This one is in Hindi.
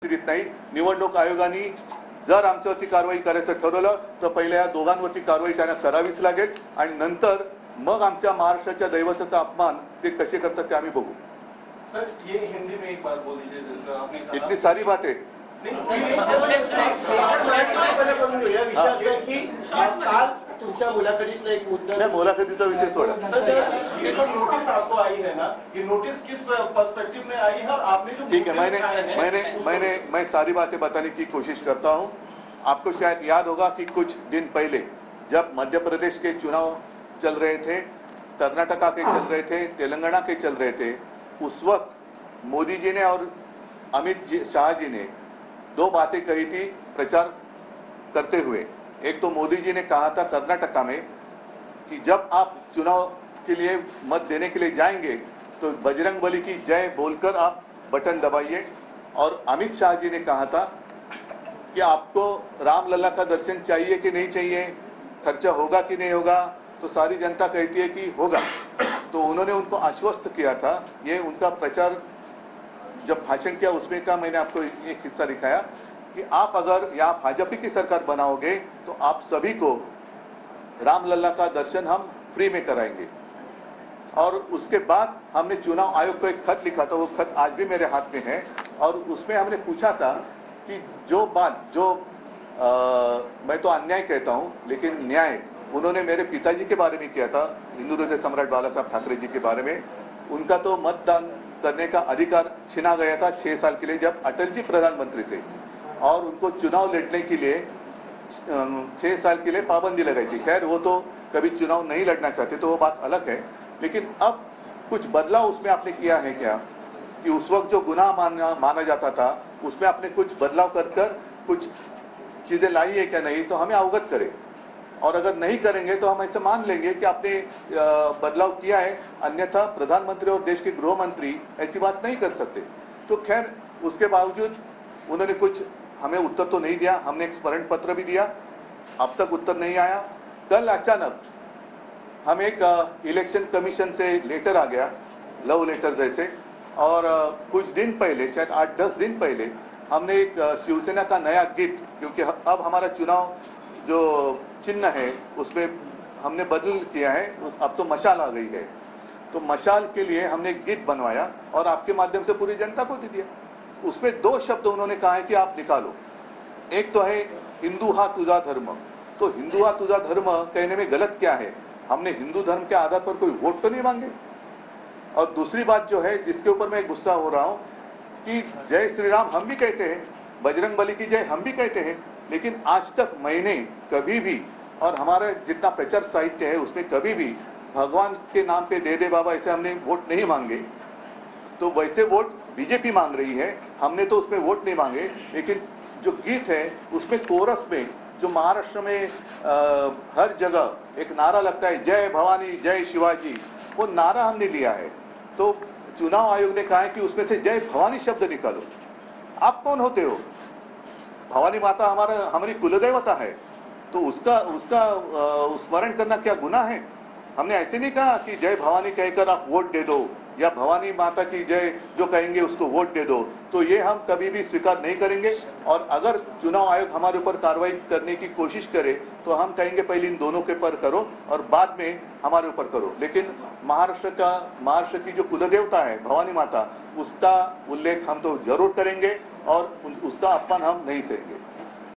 परिस्थितीत नाही. निवडणूक आयोगाने जर आमच्यावरती कारवाई करायचं ठरवलं तर पहिले या दोघांवरती कारवाई त्यांना करावीच लागेल आणि नंतर मग आमच्या महाराष्ट्राच्या दैवताचा अपमान ते कसे करतात ते आम्ही बघू. सर ये हिंदी में एक बार बोल दीजिए जो आपने कहा. इतनी सारी बातें तुमच्या मुलाखतीतला एक मुद्दा. मुलाखतीचा विषय सोडा. ये जो नोटिस आपको आई है ना, ये नोटिस किस पर्सपेक्टिव में आई है और आपने जो ठीक है, मैं सारी बातें बताने की कोशिश करता हूं. आपको शायद याद होगा कि कुछ दिन पहले जब मध्य प्रदेश के चुनाव चल रहे थे, कर्नाटका के चल रहे थे, तेलंगाना के चल रहे थे, उस वक्त मोदी जी ने और अमित शाह जी ने दो बातें कही थी प्रचार करते हुए. एक तो मोदी जी ने कहा था कर्नाटका में कि जब आप चुनाव के लिए मत देने के लिए जाएंगे तो बजरंगबली की जय बोलकर आप बटन दबाइए. और अमित शाह जी ने कहा था कि आपको रामलला का दर्शन चाहिए कि नहीं चाहिए, खर्चा होगा कि नहीं होगा. तो सारी जनता कहती है कि होगा. तो उन्होंने उनको आश्वस्त किया था. ये उनका प्रचार जब भाषण किया उसमें का मैंने आपको एक हिस्सा दिखाया कि आप अगर यहाँ भाजपा की सरकार बनाओगे तो आप सभी को रामलला का दर्शन हम फ्री में कराएंगे. और उसके बाद हमने चुनाव आयोग को एक खत लिखा था, वो खत आज भी मेरे हाथ में है. और उसमें हमने पूछा था कि जो बात जो मैं तो अन्याय कहता हूँ लेकिन न्याय उन्होंने मेरे पिताजी के बारे में किया था, हिंदू हृदय सम्राट बाला साहब ठाकरे जी के बारे में. उनका तो मतदान करने का अधिकार छीना गया था 6 साल के लिए जब अटल जी प्रधानमंत्री थे और उनको चुनाव लड़ने के लिए 6 साल के लिए पाबंदी लगाई थी. खैर वो तो कभी चुनाव नहीं लड़ना चाहते तो वो बात अलग है. लेकिन अब कुछ बदलाव उसमें आपने किया है क्या कि उस वक्त जो गुनाह माना जाता था उसमें आपने कुछ बदलाव कर कुछ चीज़ें लाई है क्या नहीं, तो हमें अवगत करें. और अगर नहीं करेंगे तो हम ऐसे मान लेंगे कि आपने बदलाव किया है, अन्यथा प्रधानमंत्री और देश के गृह मंत्री ऐसी बात नहीं कर सकते. तो खैर उसके बावजूद उन्होंने कुछ हमें उत्तर तो नहीं दिया. हमने एक स्मरण पत्र भी दिया, अब तक उत्तर नहीं आया. कल अचानक हम एक इलेक्शन कमीशन से लेटर आ गया, लव लेटर जैसे. और कुछ दिन पहले शायद 8-10 दिन पहले हमने एक शिवसेना का नया गीत, क्योंकि अब हमारा चुनाव जो चिन्ह है उसमें हमने बदल किया है, अब तो मशाल आ गई है. तो मशाल के लिए हमने एक गीत बनवाया और आपके माध्यम से पूरी जनता को दे दिया. उसमें 2 शब्द उन्होंने कहा है कि आप निकालो. एक तो है हिंदू हा तुझा धर्म. तो हिंदू हा तुझा धर्म कहने में गलत क्या है? हमने हिंदू धर्म के आधार पर कोई वोट तो नहीं मांगे. और दूसरी बात जो है जिसके ऊपर मैं गुस्सा हो रहा हूँ कि जय श्री राम हम भी कहते हैं, बजरंग बली की जय हम भी कहते हैं, लेकिन आज तक मैंने कभी भी और हमारा जितना प्रचार साहित्य है उसमें कभी भी भगवान के नाम पे दे दे बाबा ऐसे हमने वोट नहीं मांगे. तो वैसे वोट बीजेपी मांग रही है, हमने तो उसमें वोट नहीं मांगे. लेकिन जो गीत है उसमें कोरस में जो महाराष्ट्र में हर जगह एक नारा लगता है जय भवानी जय शिवाजी, वो नारा हमने लिया है. तो चुनाव आयोग ने कहा है कि उसमें से जय भवानी शब्द निकालो. आप कौन होते हो? भवानी माता हमारी कुलदेवता है, तो उसका स्मरण करना क्या गुनाह है? हमने ऐसे नहीं कहा कि जय भवानी कहकर आप वोट दे दो या भवानी माता की जय जो कहेंगे उसको वोट दे दो. तो ये हम कभी भी स्वीकार नहीं करेंगे. और अगर चुनाव आयोग हमारे ऊपर कार्रवाई करने की कोशिश करे तो हम कहेंगे पहले इन दोनों के ऊपर करो और बाद में हमारे ऊपर करो. लेकिन महाराष्ट्र की जो कुलदेवता है भवानी माता, उसका उल्लेख हम तो जरूर करेंगे और उसका अपमान हम नहीं सहेंगे.